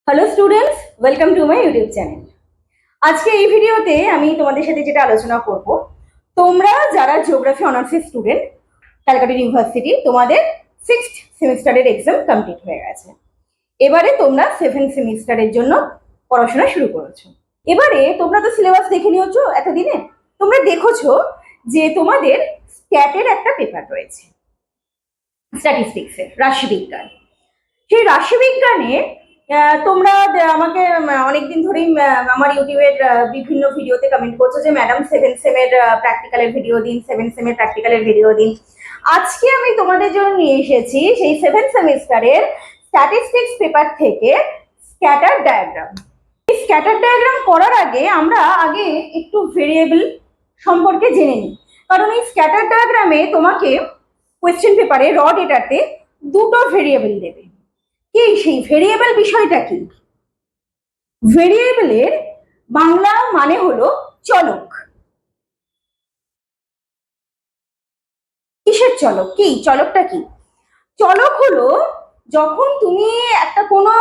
Hello students, welcome to my YouTube channel. আজকে এই ভিডিওতে আমি তোমাদের সাথে যেটা আলোচনা করব, তোমরা যারা জিওগ্রাফি অনার্সের স্টুডেন্ট, ক্যালকাটা ইউনিভার্সিটি, তোমাদের 6th সেমিস্টারের এক্সাম কমপ্লিট হয়ে গেছে। এবারে তোমরা 7th সেমিস্টারের জন্য পড়াশোনা শুরু করেছো। এবারে তোমরা তো সিলেবাস দেখে নিয়েছো এতদিনে। তোমরা দেখেছো যে তোমাদের স্ট্যাটের একটা পেপার রয়েছে, স্ট্যাটিস্টিক্সের রাশিবিজ্ঞান। সেই রাশিবিজ্ঞানে তোমরা আমাকে অনেকদিন ধরেই আমার ইউটিউবের বিভিন্ন ভিডিওতে কমেন্ট করছো যে ম্যাডাম 7th সেমের প্র্যাকটিক্যালের ভিডিও দিন, 7th সেমের প্র্যাকটিক্যালের ভিডিও দিন। আজকে আমি তোমাদের জন্য নিয়ে এসেছি সেই 7th সেমিস্টারের স্ট্যাটিস্টিক্স পেপার থেকে স্ক্যাটার ডায়াগ্রাম। এই স্ক্যাটার ডায়াগ্রাম করার আগে আমরা একটু ভেরিয়েবল সম্পর্কে জেনে নিই, কারণ এই স্ক্যাটার ডায়াগ্রামে তোমাকে কোয়েশ্চেন পেপারে র ডেটাতে দুটো ভেরিয়েবল দেবে। কি সেই ভেরিয়েবল বিষয়টা কি? ভেরিয়েবলের বাংলা মানে হলো চলক। কিসের চলক? কি চলকটা কি? চলক হলো যখন তুমি একটা কোনো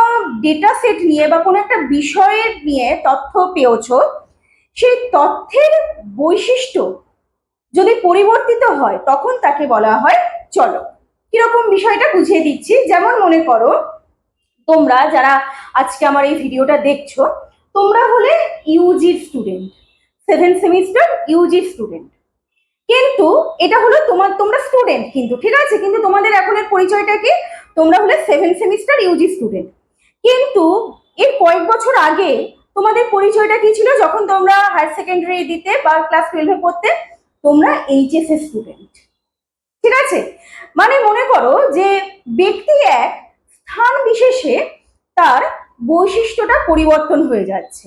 ডেটা সেট নিয়ে বা কোনো একটা বিষয়ের নিয়ে তথ্য পেয়েছো, সেই তথ্যের বৈশিষ্ট্য যদি পরিবর্তিত হয় তখন তাকে বলা হয় চলক। কিরকম বিষয়টা বুঝিয়ে দিচ্ছি। যেমন মনে করো, তোমরা যারা আজকে আমার এই ভিডিওটা দেখছো, তোমরা হলে ইউজির স্টুডেন্ট, 7th সেমিস্টার ইউজির স্টুডেন্ট। কিন্তু এটা হলো তোমরা স্টুডেন্ট, কিন্তু ঠিক আছে, কিন্তু তোমাদের এখনের পরিচয়টা কি? তোমরা হলে 7th সেমিস্টার ইউজি স্টুডেন্ট। কিন্তু এর কয়েক বছর আগে তোমাদের পরিচয়টা কি ছিল? যখন তোমরা হায়ার সেকেন্ডারি দিতে বা ক্লাস 12-এ পড়তে, তোমরা এইচএস এর স্টুডেন্ট। ঠিক আছে, মানে মনে করো যে ব্যক্তি এক স্থান বিশেষে তার বৈশিষ্ট্যটা পরিবর্তন হয়ে যাচ্ছে,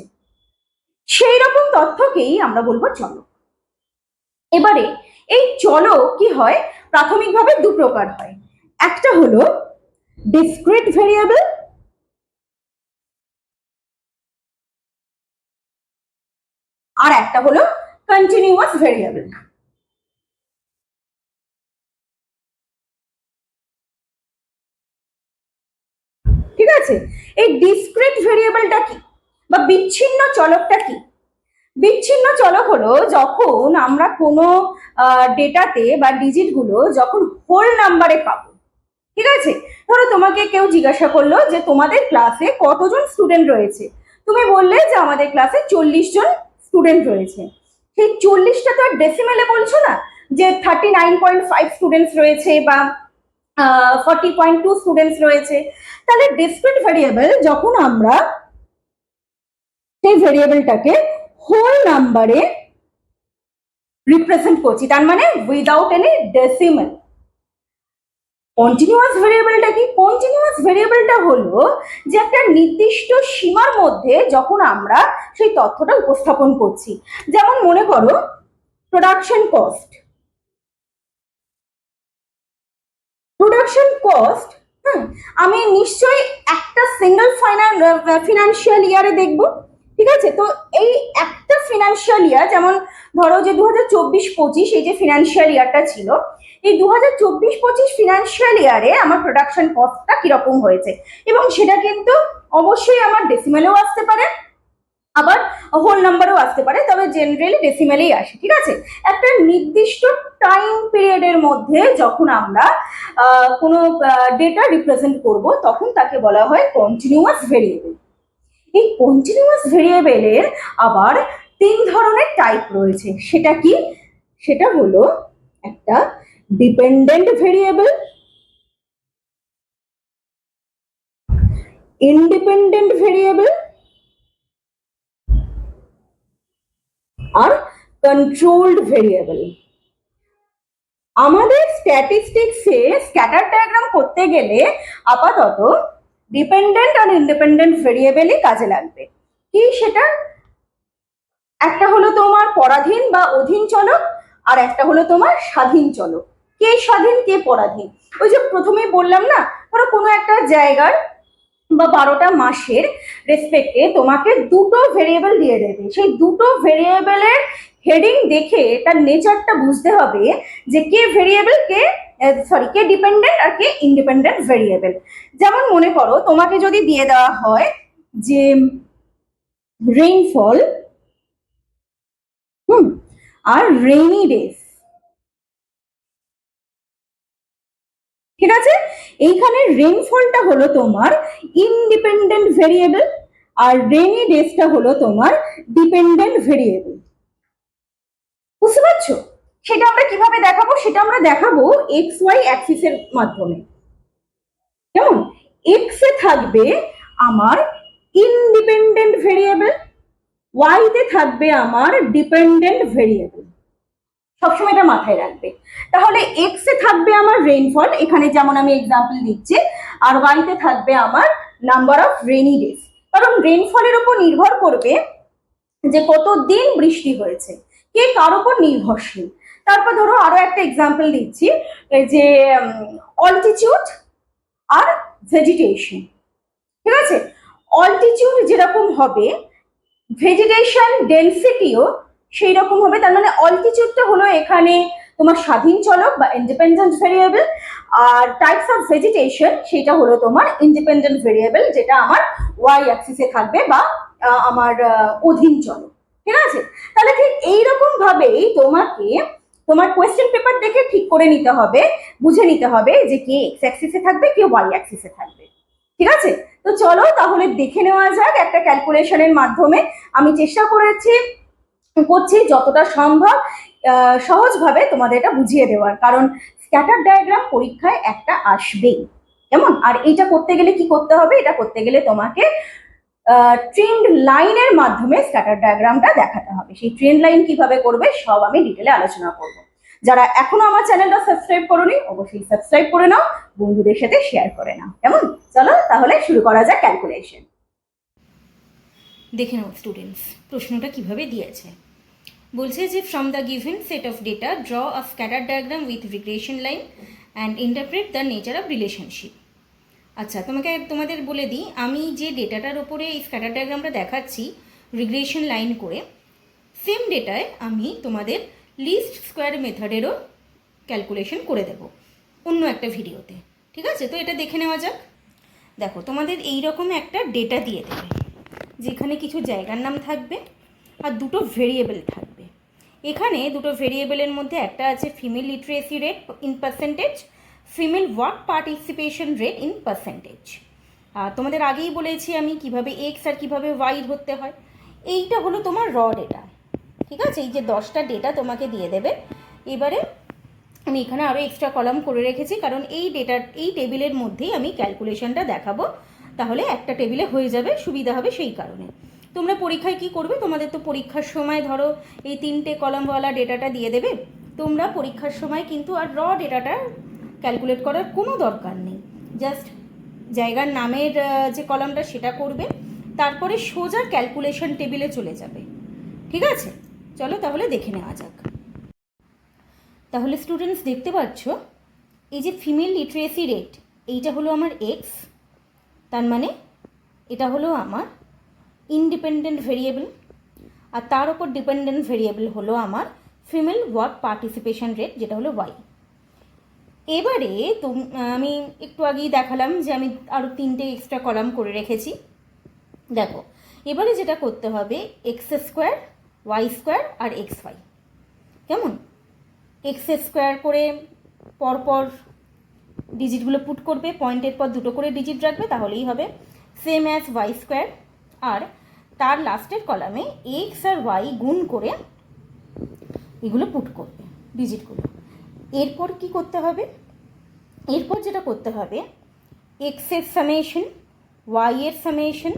সেই রকম তথ্যকেই আমরা বলবো চলক। এবারে এই চলক কি হয়? প্রাথমিকভাবে দু প্রকার হয়। একটা হলো ডিসক্রিট ভেরিয়েবল, আর একটা হলো কন্টিনিউয়াস ভেরিয়েবল। ঠিক আছে, এই ডিসক্রিট ভেরিয়েবলটা কি বা বিচ্ছিন্ন চলকটা কি? বিচ্ছিন্ন চলক হলো যখন আমরা কোনো ডেটাতে বা ডিজিট গুলো যখন হোল নাম্বারে পাবো। ঠিক আছে, ধরো তোমাকে কেউ জিজ্ঞাসা করলো যে তোমাদের ক্লাসে কতজন স্টুডেন্ট রয়েছে, তুমি বললে যে আমাদের ক্লাসে 40 জন স্টুডেন্ট রয়েছে। সেই 40টা তো আর ডেসিমেলে বলছো না যে 39.5 স্টুডেন্টস রয়েছে বা 40.2 স্টুডেন্টস রয়েছে। তাহলে ডিসক্রিট ভেরিয়েবল যখন আমরা সেই ভেরিয়েবলটাকে হোল নাম্বারে রিপ্রেজেন্ট করছি, তার মানে উইদাউট এনি ডেসিমেল। কন্টিনিউয়াস ভেরিয়েবলটা কি? কন্টিনিউয়াস ভেরিয়েবলটা হলো যে একটা নির্দিষ্ট সীমার মধ্যে যখন আমরা সেই তথ্যটা উপস্থাপন করছি। যেমন মনে করো প্রোডাকশন কস্ট। প্রোডাকশন কস্ট, আমি নিশ্চয়ই একটা সিঙ্গেল ফিনান্সিয়াল ইয়ারে দেখবো। ঠিক আছে, তো এই একটা ফিনান্সিয়াল ইয়ার, যেমন ধরো যে 2024-25 এই যে ফিনান্সিয়াল ইয়ারটা ছিল, এই 2024-25 ফিনান্সিয়াল ইয়ারে আমার প্রোডাকশন কস্টটা কিরকম হয়েছে, এবং সেটা কিন্তু অবশ্যই আমার ডেসিমেলেও আসতে পারে, আবার হোল নাম্বারও আসতে পারে, তবে জেনারেলি ডেসিমেলেই আসে। ঠিক আছে, একটা নির্দিষ্ট টাইম পিরিয়ডের মধ্যে যখন আমরা কোনো ডেটা রিপ্রেজেন্ট করব, তখন তাকে বলা হয় কন্টিনিউয়াস ভেরিয়েবল। এই কন্টিনিউয়াস ভেরিয়েবলের আবার 3 ধরনের টাইপ রয়েছে। সেটা কি? সেটা হলো একটা ডিপেন্ডেন্ট ভেরিয়েবল, ইন্ডিপেন্ডেন্ট ভেরিয়েবল আর কন্ট্রোলড ভেরিয়েবল। আমাদের স্ট্যাটিস্টিক্সে স্ক্যাটার ডায়াগ্রাম করতে গেলে আপাতত ডিপেন্ডেন্ট আর ইন্ডিপেন্ডেন্ট ভেরিয়েবলই কাজে লাগবে। কি সেটা? একটা হলো তোমার পরাধীন বা অধীন চলক, আর একটা হলো তোমার স্বাধীন চলক। কে স্বাধীন কে পরাধীন? ওই যে প্রথমেই বললাম না, ধরো কোনো একটা জায়গার বা 12টা মাসের রেসপেক্টে তোমাকে দুটো ভেরিয়েবল দিয়ে দেবে। সেই দুটো ভেরিয়েবলের হেডিং দেখে তার নেচারটা বুঝতে হবে যে কে ভেরিয়েবল, কে ডিপেন্ডেন্ট আর কে ইন্ডিপেন্ডেন্ট ভেরিয়েবল। যেমন মনে করো তোমাকে যদি দিয়ে দেওয়া হয় যে রেইনফল আর রেইনি ডেজ, ঠিক আছে? এইখানে রেইনফলটা হলো তোমার ইনডিপেন্ডেন্ট ভেরিয়েবল আর রেইনি ডেজটা হলো তোমার ডিপেন্ডেন্ট ভেরিয়েবল। বুঝতে পারছো? সেটা আমরা কিভাবে দেখাবো? সেটা আমরা দেখাবো এক্স ওয়াই অ্যাক্সিসের মাধ্যমে। কেমন? এক্স এ থাকবে আমার ইনডিপেন্ডেন্ট ভেরিয়েবল, ওয়াই তে থাকবে আমার ডিপেন্ডেন্ট ভেরিয়েবল। সবসময় এটা মাথায় রাখবে। তাহলে এক্স এ থাকবে আমার রেইনফল, এখানে যেমন আমি এক্সাম্পল দিচ্ছি, আর ওয়াই তে থাকবে আমার নাম্বার অফ রেইনি ডেজ। কারণ রেইনফলের উপর নির্ভর করবে যে কত দিন বৃষ্টি হয়েছে, কে কার উপর নির্ভরশীল। তারপর ধরো আরো একটা এক্সাম্পল দিচ্ছি, যে অল্টিটিউড আর ভেজিটেশন, ঠিক আছে? অল্টিটিউড যেরকম হবে ভেজিটেশন ডেন্সিটিও সেই রকম হবে। তার মানে অল্টিটিউডটা হলো এখানে তোমার স্বাধীন চলক বা ইন্ডিপেন্ডেন্ট ভেরিয়েবল, আর টাইপস অফ ভেজিটেশন সেটা হলো তোমার ইন্ডিপেন্ডেন্ট ভেরিয়েবল, যেটা আমার ওয়াই অ্যাক্সিসে থাকবে বা আমার অধীন চলক, ঠিক আছে? তাহলে ঠিক এইরকম ভাবেই তোমাকে তোমার কোয়েশ্চেন পেপার দেখে ঠিক করে নিতে হবে, বুঝে নিতে হবে যে কে এক্স অ্যাক্সিসে থাকবে, কে ওয়াই অ্যাক্সিসে থাকবে, ঠিক আছে? তো চলো তাহলে দেখে নেওয়া যাক একটা ক্যালকুলেশনের মাধ্যমে। আমি চেষ্টা করছি যতটা সম্ভব সহজভাবে তোমাদের এটা বুঝিয়ে দেওয়ার, কারণ স্ক্যাটার ডায়াগ্রাম পরীক্ষায় একটা আসবেই, কেমন? আর এটা করতে গেলে কি করতে হবে? এটা করতে গেলে তোমাকে ট্রেন্ড লাইনের মাধ্যমে স্ক্যাটার ডায়াগ্রামটা দেখাতে হবে। সেই ট্রেন্ড লাইন কিভাবে করবে সব আমি ডিটেলে আলোচনা করব। যারা এখনো আমার চ্যানেলটা সাবস্ক্রাইব করোনি অবশ্যই সাবস্ক্রাইব করে নাও, বন্ধুদের সাথে শেয়ার করে নাও, কেমন? চলো তাহলে শুরু করা যাক ক্যালকুলেশন। দেখে নাও স্টুডেন্টস, প্রশ্নটা কিভাবে দিয়েছে। বলছে যে from the given set of data draw a scatter diagram with regression line and interpret the nature of relationship. আচ্ছা, তোমাদের বলে দিই, আমি যে ডেটাটার ওপরে এই স্ক্যাটার ডায়াগ্রামটা দেখাচ্ছি রিগ্রেশন লাইন করে, সেম ডেটায় আমি তোমাদের লিস্ট স্কোয়ার মেথডেরও ক্যালকুলেশন করে দেব অন্য একটা ভিডিওতে, ঠিক আছে? তো এটা দেখে নেওয়া যাক। দেখো, তোমাদের এই রকম একটা ডেটা দিয়ে দেবে, যেখানে কিছু জায়গার নাম থাকবে আর দুটো ভেরিয়েবল থাকবে। এখানে দুটো ভেরিয়েবলের মধ্যে একটা আছে female literacy rate in percentage, female work participation rate in percentage. আর তোমাদের আগেই বলেছি আমি কিভাবে এক্স আর কিভাবে ওয়াই ধরতে হয়। এইটা হলো তোমার র ডেটা, ঠিক আছে? এই যে 10টা ডেটা তোমাকে দিয়ে দেবে। এবারে আমি এখানে আরও এক্সট্রা কলাম করে রেখেছি, কারণ এই টেবিলের মধ্যেই আমি ক্যালকুলেশনটা দেখাবো, তাহলে একটা টেবিলে হয়ে যাবে, সুবিধা হবে সেই কারণে। তোমরা পরীক্ষায় কি করবে? তোমাদের তো পরীক্ষার সময় ধরো এই 3টে কলামওয়ালা ডেটাটা দিয়ে দেবে, তোমরা পরীক্ষার সময় কিন্তু আর র ডেটাটা ক্যালকুলেট করার কোনো দরকার নেই। জাস্ট জায়গার নামের যে কলামটা সেটা করবে, তারপরে সোজা ক্যালকুলেশন টেবিলে চলে যাবে, ঠিক আছে? চলো তাহলে দেখে নেওয়া যাক। তাহলে স্টুডেন্টস দেখতে পাচ্ছ, এই যে ফিমেল লিটারেসি রেট, এইটা হলো আমার এক্স, তার মানে এটা হলো আমার ইন্ডিপেন্ডেন্ট ভেরিয়েবল, আর তার উপর ডিপেন্ডেন্ট ভেরিয়েবল হলো আমার ফিমেল ওয়ার্ক পার্টিসিপেশন রেট, যেটা হলো ওয়াই। এবারে আমি একটু আগেই দেখালাম যে আমি আরও 3টে এক্সট্রা কলাম করে রেখেছি। দেখো, এবারে যেটা করতে হবে এক্স স্কোয়ার, ওয়াই স্কোয়ার আর এক্স ওয়াই, কেমন? এক্স স্কোয়ার করে পরপর ডিজিটগুলো পুট করবে, পয়েন্টের পর দুটো করে ডিজিট রাখবে, তাহলেই হবে। সেম অ্যাজ ওয়াই স্কোয়ার, আর তার লাস্টের কলামে এক্স আর ওয়াই গুণ করে এগুলো পুট করবে ডিজিটগুলো। এরপর কি করতে হবে? এরপর যেটা করতে হবে এক্সের সামেশন, ওয়াইয়ের সামেশন,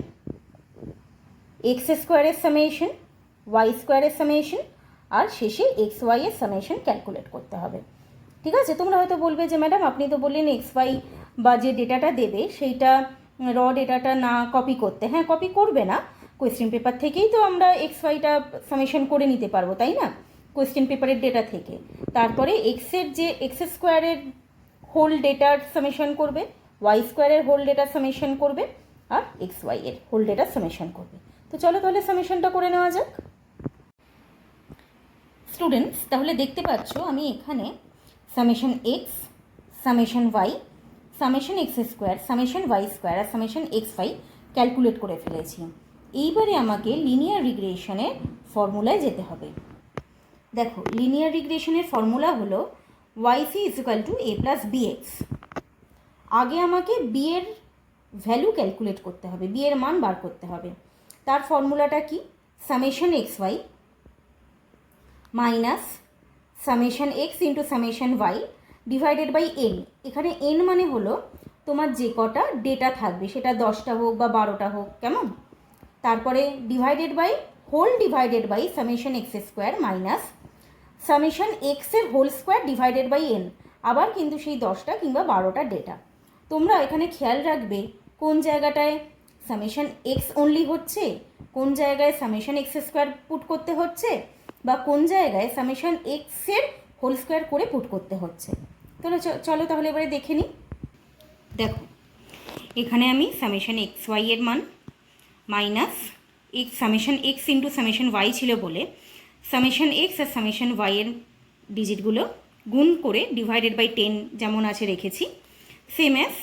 এক্স স্কোয়ারের সামেশন, ওয়াই স্কোয়ারের সামেশন, আর শেষে এক্স ওয়াইয়ের সামেশন ক্যালকুলেট করতে হবে, ঠিক আছে? তোমরা হয়তো বলবে যে ম্যাডাম আপনি তো বললেন এক্স ওয়াই বা যে ডেটাটা দেবে সেইটা র ডেটাটা না কপি করতে। হ্যাঁ, কপি করবে না, কোয়েশ্চেন পেপার থেকেই তো আমরা এক্স ওয়াইটা সামেশন করে নিতে পারবো, তাই না? কোয়েশ্চেন পেপারের ডেটা থেকে তারপরে এক্সের যে এক্স স্কোয়ারের হোল ডেটার সামেশন করবে, ওয়াই স্কোয়ারের হোল ডেটার সামেশন করবে, আর এক্স ওয়াইয়ের হোল ডেটার সামেশন করবে। তো চলো তাহলে সামেশনটা করে নেওয়া যাক। স্টুডেন্টস, তাহলে দেখতে পাচ্ছ আমি এখানে summation X, summation Y, summation X square, summation Y square আর সামেশন এক্স ওয়াই ক্যালকুলেট করে ফেলেছি। এইবারে আমাকে লিনিয়ার রিগ্রেশনের ফর্মুলায় যেতে হবে। দেখো, লিনিয়ার রিগ্রেশনের ফর্মুলা হলো yc = a + bx। আগে আমাকে বি এর ভ্যালু ক্যালকুলেট করতে হবে, বি এর মান বার করতে হবে। তার ফর্মুলাটা কি? Summation xy minus summation x into summation y divided by n। এখানে n মানে হলো তোমার যে কটা ডেটা থাকবে, সেটা 10টা হোক বা 12টা হোক, কেমন? তারপরে divided by summation x² minus summation x এর whole square divided by n। আবার কিন্তু সেই 10টা কিংবা 12টা ডেটা। তোমরা এখানে খেয়াল রাখবে কোন জায়গাটায় সামেশন x অনলি হচ্ছে, কোন জায়গায় সামেশন x² পুট করতে হচ্ছে, বা কোন জায়গায় সামেশন x এর হোল স্কোয়ার করে পুট করতে হচ্ছে। তাহলে চলো তাহলে এবারে দেখে নিই। দেখো, এখানে আমি সামেশন xy এর মান minus summation x into summation y ছিল বলে সামেশন x আর সামেশন y এর ডিজিটগুলো গুণ করে ডিভাইডেড বাই 10 যেমন আছে রেখেছি। সেম অ্যাজ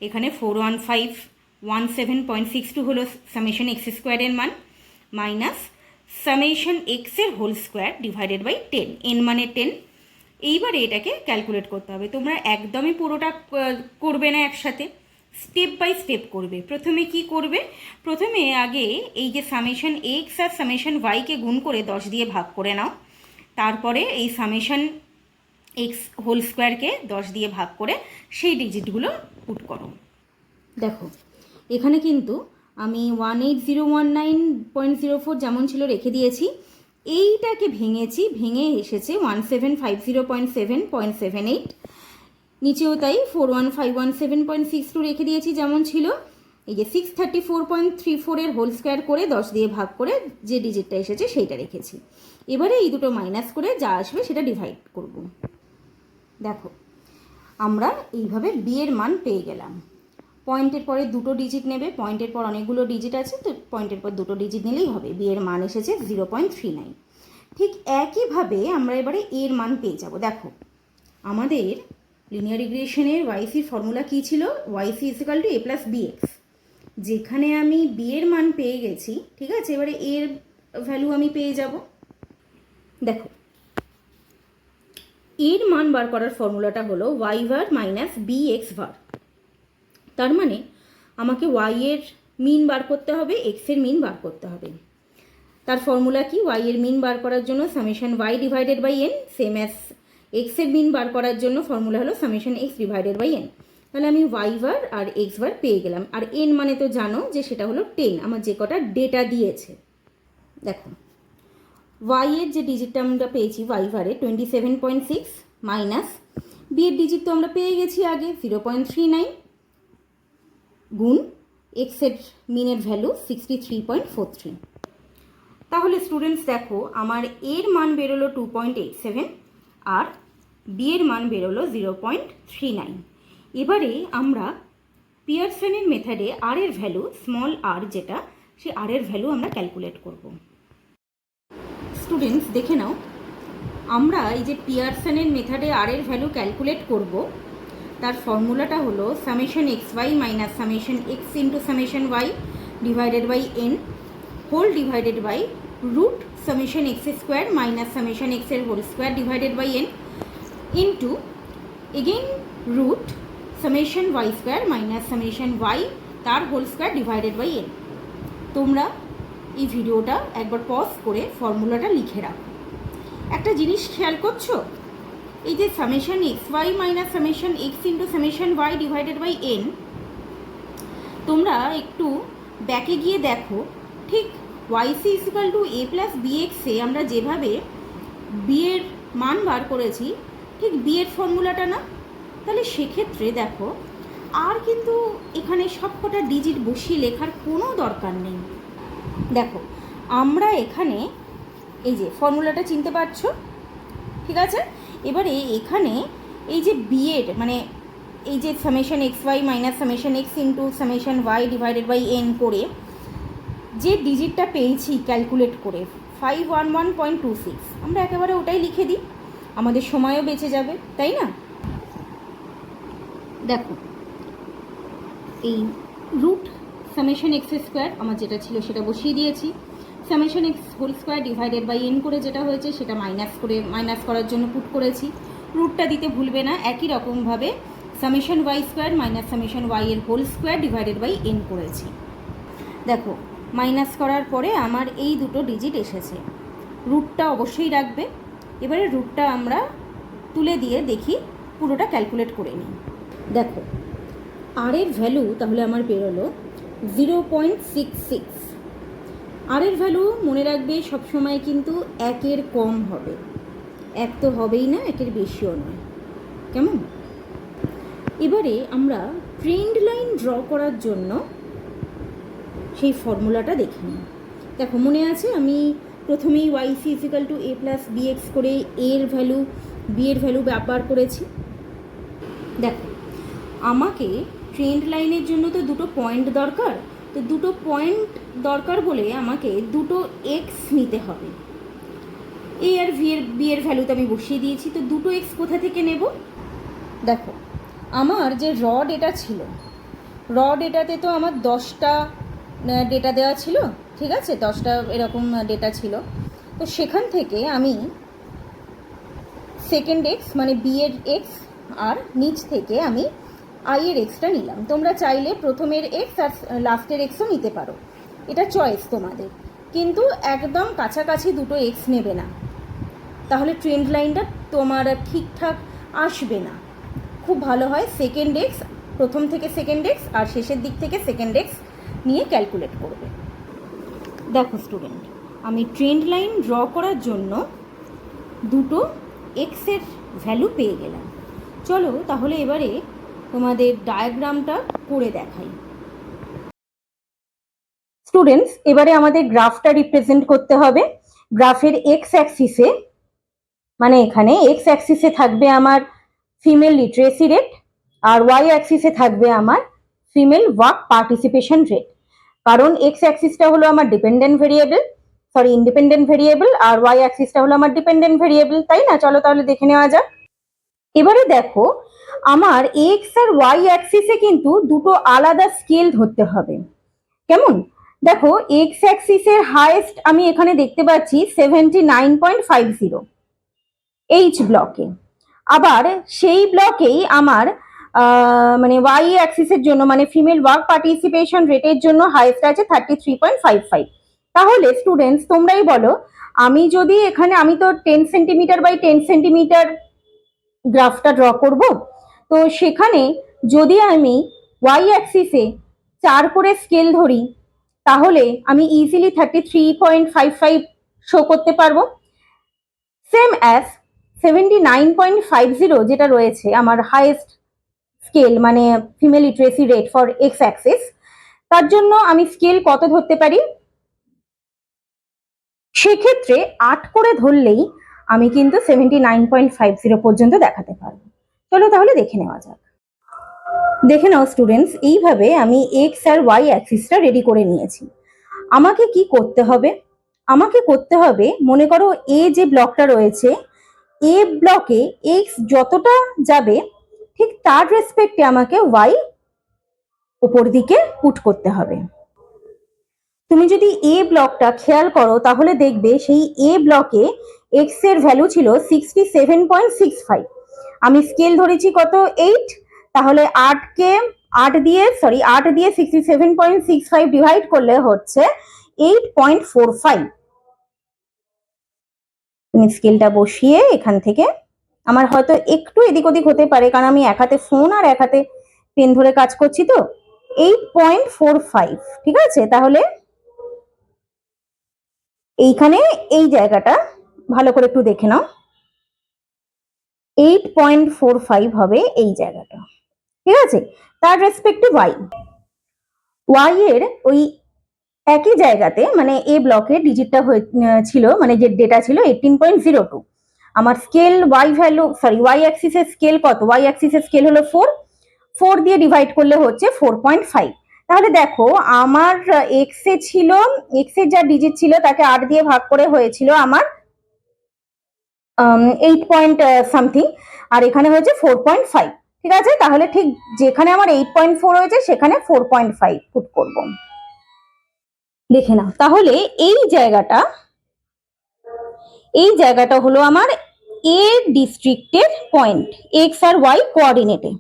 এখানে 41517.62 হলো সামেশন x² এর মান মাইনাস সামেশন x এর whole square divided by 10, n মানে 10। এইবারে এটাকে ক্যালকুলেট করতে হবে। তোমরা একদমই পুরোটা করবে না একসাথে, স্টেপ বাই স্টেপ করবে। প্রথমে কি করবে? প্রথমে আগে এই যে সামেশন x আর সামেশন yকে গুণ করে 10 দিয়ে ভাগ করে নাও। তারপরে এই সামেশন x হোল স্কোয়ারকে 10 দিয়ে ভাগ করে সেই ডিজিটগুলো পুট করো। দেখো, এখানে কিন্তু আমি 18019.04 যেমন ছিল রেখে দিয়েছি। এইটাকে ভেঙে এসেছে 1750.7.78। নিচেও তাই 41517.62 রেখে দিয়েছি যেমন ছিল। এই যে 634.34 এর হোল স্কোয়ার করে 10 দিয়ে ভাগ করে যে ডিজিটটা এসেছে সেইটা রেখেছি। এবারে এই দুটো মাইনাস করে যা আসবে সেটা ডিভাইড করব। দেখো, আমরা এইভাবে বি এর মান পেয়ে গেলাম। পয়েন্টের পরে দুটো ডিজিট নেবে, পয়েন্টের পর অনেকগুলো ডিজিট আছে, তো পয়েন্টের পর দুটো ডিজিট নিলেই হবে। বি এর মান এসেছে 0.39। ঠিক একইভাবে আমরা এবারে এর মান পেয়ে যাব। দেখো, আমাদের লিনিয়ার রিগ্রেশনের ওয়াইসির ফর্মুলা কী ছিল? yc = a + bx। যেখানে আমি বি এর মান পেয়ে গেছি, ঠিক আছে, এবারে এর ভ্যালু আমি পেয়ে যাব। দেখো, এর মান বার করার ফর্মুলাটা হলো y var minus bx var। তার মানে আমাকে y এর মিন বার করতে হবে, x এর মিন বার করতে হবে। তার ফর্মুলা কি? y এর মিন বার করার জন্য summation y divided by n, same as x এর মিন বার করার জন্য ফর্মুলা হলো summation x divided by n। তাহলে আমি y var আর x var পেয়ে গেলাম। আর n মানে তো জানো যে সেটা হলো 10, আমার যে কটা ডেটা দিয়েছে। দেখো, y এর যে ডিজিটটা আমরা পেয়েছি y var এ 27.6 মাইনাস b এর ডিজিট তো আমরা পেয়ে গেছি আগে 0.39 গুণ x এর মিনের ভ্যালু 63.43। তাহলে স্টুডেন্টস দেখো, আমার এর মান বেরোলো 2.87 আর বি এর মান বেরোলো 0.39। এবারে আমরা পিয়ারসনের মেথডে আর এর ভ্যালু, স্মল আর যেটা, সেই আর এর ভ্যালু আমরা ক্যালকুলেট করব। স্টুডেন্টস দেখে নাও, আমরা এই যে পিয়ারসনের মেথডে আর এর ভ্যালু ক্যালকুলেট করব, তার ফর্মুলাটা হলো summation xy minus summation x into summation y divided by n whole divided by root summation x² minus summation x এর whole square divided by n into again root summation y² minus summation y তার whole square divided by n। তোমরা এই ভিডিওটা একবার pause করে ফর্মুলাটা লিখে রাখো। একটা জিনিস খেয়াল করছো, এই যে summation xy minus summation x into summation y divided by n, তোমরা একটু ব্যাকে গিয়ে দেখো, ঠিক yc = a + bx এ আমরা যেভাবে বি এর মান বার করেছি, ঠিক বি এর ফর্মুলাটা না? তাহলে সেক্ষেত্রে দেখো, আর কিন্তু এখানে সবকটা ডিজিট বসিয়ে লেখার কোনো দরকার নেই। দেখো, আমরা এখানে এই যে ফর্মুলাটা চিনতে পারছো, ঠিক আছে? এবারে এখানে এই যে বি এর মানে এই যে summation xy minus summation x into summation y divided by n করে যে ডিজিটটা পেয়েছি ক্যালকুলেট করে 511.26, আমরা একেবারে ওটাই লিখে দিই, আমাদের সময়ও বেঁচে যাবে, তাই না? দেখো, এই রুট সামেশন এক্স স্কোয়ার আমার যেটা ছিল সেটা বসিয়ে দিয়েছি, summation X whole square divided by N করে যেটা হয়েছে সেটা মাইনাস করার জন্য পুট করেছি। রুটটা দিতে ভুলবে না। একই রকমভাবে summation Y square minus summation Y এর whole square divided by N করেছি। দেখো মাইনাস করার পরে আমার এই দুটো ডিজিট এসেছে। রুটটা অবশ্যই রাখবে। এবারে রুটটা আমরা তুলে দিয়ে দেখি, পুরোটা ক্যালকুলেট করে নিই। দেখো আর এর ভ্যালু তাহলে আমার বেরোলো 0.66। আর এর ভ্যালু মনে রাখবে সবসময় কিন্তু একের কম হবে, এক তো হবেই না, একের বেশিও নয়, কেমন? এবারে আমরা ট্রেন্ড লাইন ড্র করার জন্য সেই ফর্মুলাটা দেখে নিই। দেখো মনে আছে আমি প্রথমেই ওয়াই সি ইজিক্যাল টু এ প্লাস বি এক্স করে এর ভ্যালু বি এর ভ্যালু ব্যবহার করেছি। দেখো আমাকে ট্রেন্ড লাইনের জন্য তো দুটো পয়েন্ট দরকার, তো দুটো পয়েন্ট দরকার বলে আমাকে দুটো এক্স নিতে হবে। এ আর বি এর ভ্যালু তো আমি বসিয়ে দিয়েছি, তো দুটো এক্স কোথা থেকে নেব? দেখো আমার যে র ডেটা ছিল, র ডেটাতে তো আমার 10টা ডেটা দেওয়া ছিল, ঠিক আছে, 10টা এরকম ডেটা ছিল। তো সেখান থেকে আমি সেকেন্ড এক্স মানে বি এর এক্স আর নিচ থেকে আমি আই এর এক্সটা নিলাম। তোমরা চাইলে প্রথমের এক্স আর লাস্টের এক্সও নিতে পারো, এটা চয়েস তোমাদের, কিন্তু একদম কাছাকাছি দুটো এক্স নেবে না, তাহলে ট্রেন্ড লাইনটা তোমার ঠিকঠাক আসবে না। খুব ভালো হয় সেকেন্ড এক্স, প্রথম থেকে সেকেন্ড এক্স আর শেষের দিক থেকে সেকেন্ড এক্স নিয়ে ক্যালকুলেট করবে। দেখো স্টুডেন্ট, আমি ট্রেন্ড লাইন ড্র করার জন্য দুটো এক্সের ভ্যালু পেয়ে গেলাম। চলো তাহলে এবারে তোমাদের ডায়াগ্রামটা করে দেখাই। স্টুডেন্টস, এবারে আমাদের গ্রাফটা রিপ্রেজেন্ট করতে হবে। গ্রাফের এক্স অ্যাক্সিসে মানে এখানে এক্স অ্যাক্সিসে থাকবে আমার ফিমেল লিটারেসি রেট, আর ওয়াই অ্যাক্সিসে থাকবে আমার ফিমেল ওয়ার্ক পার্টিসিপেশন রেট। কারণ এক্স অ্যাক্সিসটা হলো আমার ইন্ডিপেন্ডেন্ট ভেরিয়েবল, আর ওয়াই অ্যাক্সিসটা হলো আমার ডিপেন্ডেন্ট ভেরিয়েবল, তাই না? চলো তাহলে দেখে নেওয়া যাক। এবারে দেখো আমার এক্স আর ওয়াই অ্যাক্সিসে কিন্তু দুটো আলাদা স্কেল ধরতে হবে। কেমন? দেখো এক্স অ্যাক্সিসের হাইয়েস্ট আমি এখানে দেখতে পাচ্ছি 79.50 এইচ ব্লকে, আবার সেই ব্লকেই আমার মানে ওয়াই অ্যাক্সিসের জন্য মানে ফিমেল ওয়ার্ক পার্টিসিপেশন রেটের জন্য হাইয়েস্ট আছে 33.55। তাহলে স্টুডেন্টস তোমরাই বলো, আমি যদি এখানে আমি তো 10 সেন্টিমিটার বাই 10 সেন্টিমিটার গ্রাফটা ড্র করব, তো সেখানে যদি আমি ওয়াই অ্যাক্সিসে 4 করে স্কেল ধরি তাহলে আমি ইজিলি 33.55 শো করতে পারবো। সেম অ্যাজ 79.50 যেটা রয়েছে আমার হাইয়েস্ট স্কেল মানে female literacy rate for x Axis, তার জন্য আমি স্কেল কত ধরতে পারি? সেক্ষেত্রে 8 করে ধরলেই আমি কিন্তু 79.50 পর্যন্ত দেখাতে পারবো। চলো তাহলে দেখে নেওয়া যাক। দেখে নাও স্টুডেন্টস, এইভাবে আমি এক্স আর ওয়াই অ্যাক্সিসটা রেডি করে নিয়েছি। আমাকে কি করতে হবে? আমাকে করতে হবে, মনে করো এ যে ব্লকটা রয়েছে, এ ব্লকে এক্স যতটা যাবে ঠিক তার রেসপেক্টে আমাকে ওয়াই উপর দিকে পুট করতে হবে। তুমি যদি এ ব্লকটা খেয়াল করো তাহলে দেখবে সেই এ ব্লকে এক্স এর ভ্যালু ছিল 67.65। আমি স্কেল ধরেছি কত? 8। তাহলে 8 দিয়ে 67.65 ডিভাইড করলে হচ্ছে 8.45। তুমি স্কেলটা বসিয়ে এখান থেকে, আমার হয়তো একটু এদিক ওদিক হতে পারে কারণ আমি এক হাতে ফোন আর এক হাতে পেন ধরে কাজ করছি, তো 8.45, ঠিক আছে? তাহলে এইখানে এই জায়গাটা ভালো করে একটু দেখে নাও, 8.45 হবে এই জায়গাটা, ঠিক আছে? তার রেসপেক্টে ওয়াই এর ওই একই জায়গাতে মানে এ ব্লকের ডিজিটটা ছিল মানে যে ডেটা ছিল 18.02। আমার স্কেল ওয়াই অ্যাক্সিসের স্কেল কত? ওয়াই অ্যাক্সিসের স্কেল হলো 4 দিয়ে ডিভাইড করলে হচ্ছে 4.5। তাহলে দেখো আমার এক্স এর যা ডিজিট ছিল তাকে 8 দিয়ে ভাগ করে হয়েছিল আমার 8 পয়েন্ট সামথিং, আর এখানে হয়েছে 4.5, ঠিক আছে? তাহলে ঠিক যেখানে আমার 8.4 হয়েছে সেখানে 4.5 পুট করবো। দেখে নাও তাহলে এই জায়গাটা হলো আমার এ ডিস্ট্রিক্টের পয়েন্ট, এক্স আর ওয়াই কোঅর্ডিনেটে,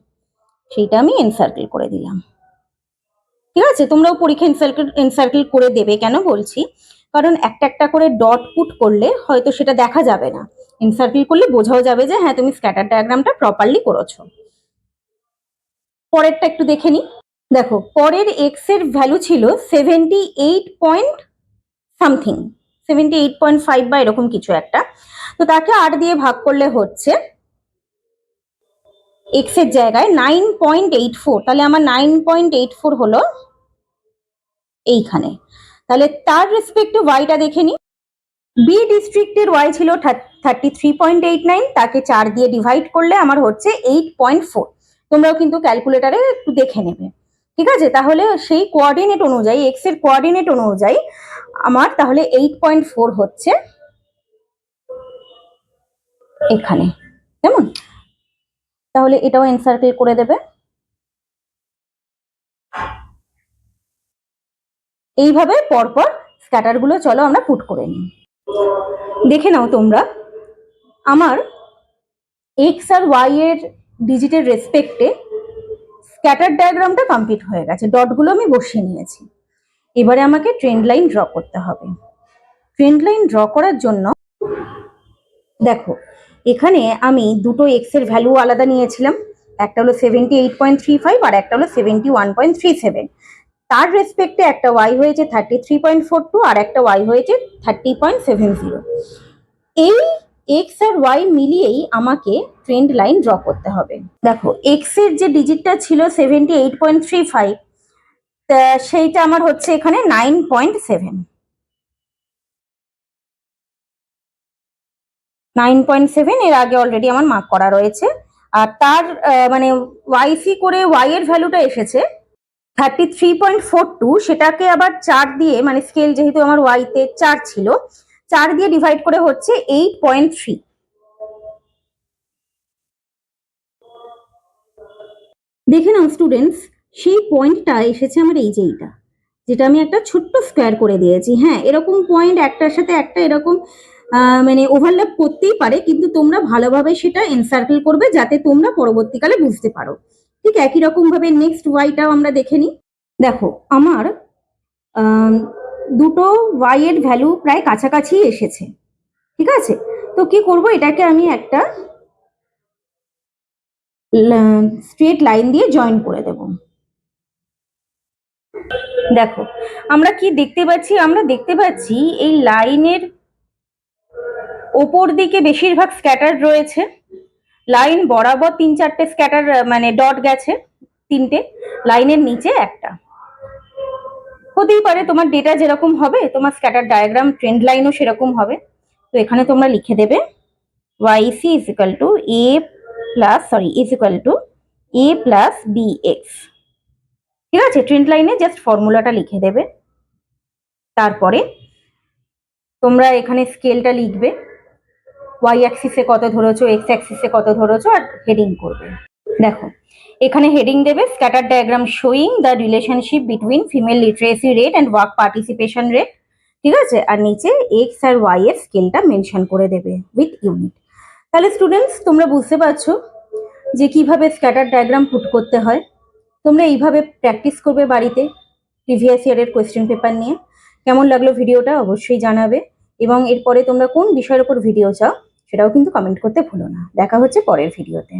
সেইটা আমি এনসার্কেল করে দিলাম। ঠিক আছে, তোমরাও পরীক্ষা এনসার্কেল করে দেবে। কেন বলছি, কারণ একটা একটা করে ডট পুট করলে হয়তো সেটা দেখা যাবে না, এনসার্কেল করলে বোঝাও যাবে যে হ্যাঁ তুমি স্ক্যাটার ডায়াগ্রামটা প্রপারলি করেছো। পরেরটা একটু দেখে নি। দেখো পরের এক্স এর ভ্যালু ছিল 78 পয়েন্ট সামথিং, 78.5 বা এরকম কিছু একটা। তো তাকে 8 দিয়ে ভাগ করলে হচ্ছে এক্স এর জায়গায় 9.84, তাহলে আমার 9.84 হলো এইখানে। তাহলে তার রেসপেক্টে ওয়াইটা দেখে নি। বি ডিস্ট্রিক্টের ওয়াই ছিল 33.89, তাকে 4 দিয়ে ডিভাইড করলে আমার হচ্ছে 8.4। তোমরাও কিন্তু ক্যালকুলেটারে একটু দেখে নেবে। ঠিক আছে, তাহলে সেই কোঅর্ডিনেট অনুযায়ী, এক্স এর কোঅর্ডিনেট অনুযায়ী আমার তাহলে 8.4 হচ্ছে এখানে, কেমন? তাহলে এটাও এনসার্কেল করে দেবে। এইভাবে পরপর স্ক্যাটার গুলো চলো আমরা পুট করে নিই। দেখে নাও তোমরা, আমার এক্স আর ওয়াই এর ডিজিটের রেসপেক্টে স্ক্যাটার ডায়াগ্রামটা কমপ্লিট হয়ে গেছে, ডটগুলো আমি বসিয়ে নিয়েছি। এবারে আমাকে ট্রেন্ড লাইন ড্র করতে হবে। ট্রেন্ড লাইন ড্র করার জন্য দেখো এখানে আমি দুটো এক্স এর ভ্যালু আলাদা নিয়েছিলাম, একটা হলো 78.35 আর একটা হলো 71.37। তার রেসপেক্টে একটা ওয়াই হয়েছে 33.42 আর একটা ওয়াই হয়েছে 30.70। এই এক্স আর ওয়াই মিলিয়েই আমাকে ট্রেন্ড লাইন ড্র করতে হবে। দেখো এক্স এর যে ডিজিটটা ছিল 78.35, সেইটা আমার হচ্ছে এখানে 9.7। 9.7 এর আগে অলরেডি আমার মার্ক করা রয়েছে। আর তার মানে ওয়াইসি করে ওয়াই এর ভ্যালুটা এসেছে 33.42, সেটাকে আবার 4 দিয়ে, মানে স্কেল যেহেতু আমার ওয়াইতে 4 ছিল, 4 দিয়ে ডিভাইড করে হচ্ছে 8.3। দেখে নাও স্টুডেন্টস, সেই পয়েন্টটা এসেছে আমার এই যে এইটা, যেটা আমি একটা ছোট্ট স্কোয়ার করে দিয়েছি। হ্যাঁ, এরকম পয়েন্ট একটার সাথে একটা এরকম মানে ওভারল্যাপ করতেই পারে, কিন্তু তোমরা ভালোভাবে সেটা এনসার্কেল করবে যাতে তোমরা পরবর্তীকালে বুঝতে পারো। ঠিক একই রকম ভাবে নেক্সট ওয়াইটাও আমরা দেখে নিই। দেখো আমার দুটো ওয়াই এর ভ্যালু প্রায় কাছাকাছি এসেছে। ঠিক আছে, তো কি করব, এটাকে আমি একটা স্ট্রেট লাইন দিয়ে জয়েন করে দেব। দেখো আমরা কি দেখতে পাচ্ছি, আমরা দেখতে পাচ্ছি এই লাইনের ওপর দিকে বেশিরভাগ স্ক্যাটার রয়েছে, লাইন বরাবর 3-4টে স্ক্যাটার মানে ডট গেছে, 3টে, লাইনের নিচে একটা। হতেই পারে তোমার ডেটা যেরকম হবে তোমার স্ক্যাটার ডায়াগ্রাম ট্রেন্ড লাইনও সেরকম হবে। তো এখানে তোমরা লিখে দেবে yc is equal to a plus is equal to a plus bx। ঠিক আছে, ট্রেন্ড লাইনে জাস্ট ফর্মুলাটা লিখে দেবে। তারপরে তোমরা এখানে স্কেলটা লিখবে, ওয়াই অ্যাক্সিসে কত ধরেছো, এক্স অ্যাক্সিসে কত ধরেছো, আর হেডিং করবে। দেখো এখানে হেডিং দেবে scatter diagram showing the relationship between female literacy rate and work participation rate. ঠিক আছে, আর নিচে এক্স আর ওয়াই এর স্কেলটা মেনশন করে দেবে উইথ ইউনিট। তাহলে স্টুডেন্টস তোমরা বুঝতে পারছো যে কিভাবে স্ক্যাটার ডায়াগ্রাম পুট করতে হয়। তোমরা এইভাবে প্র্যাকটিস করবে বাড়িতে প্রিভিয়াস ইয়ারের কোয়েশ্চেন পেপার নিয়ে। কেমন লাগলো ভিডিওটা অবশ্যই জানাবে, এবং এরপরে তোমরা কোন বিষয়ের উপর ভিডিও চাও সেটাও কিন্তু কমেন্ট করতে ভুলো না। দেখা হচ্ছে পরের ভিডিওতে।